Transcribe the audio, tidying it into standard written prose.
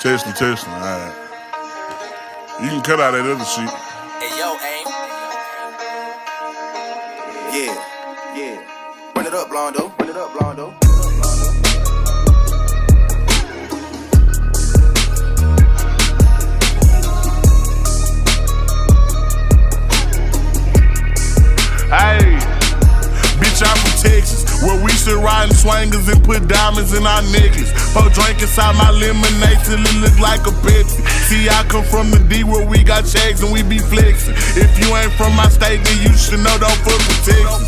Testing, alright. You can cut out that other shit. Hey, yo, aim. Yeah. Run it up, Blondo. Hey, bitch, I'm from Texas, where we should ride in swangers and put diamonds in our necklace. Pour drink inside my lemonade till it look like a Pepsi. See, I come from the D where we got checks and we be flexing. If you ain't from my state, then you should know don't fuck with Texas.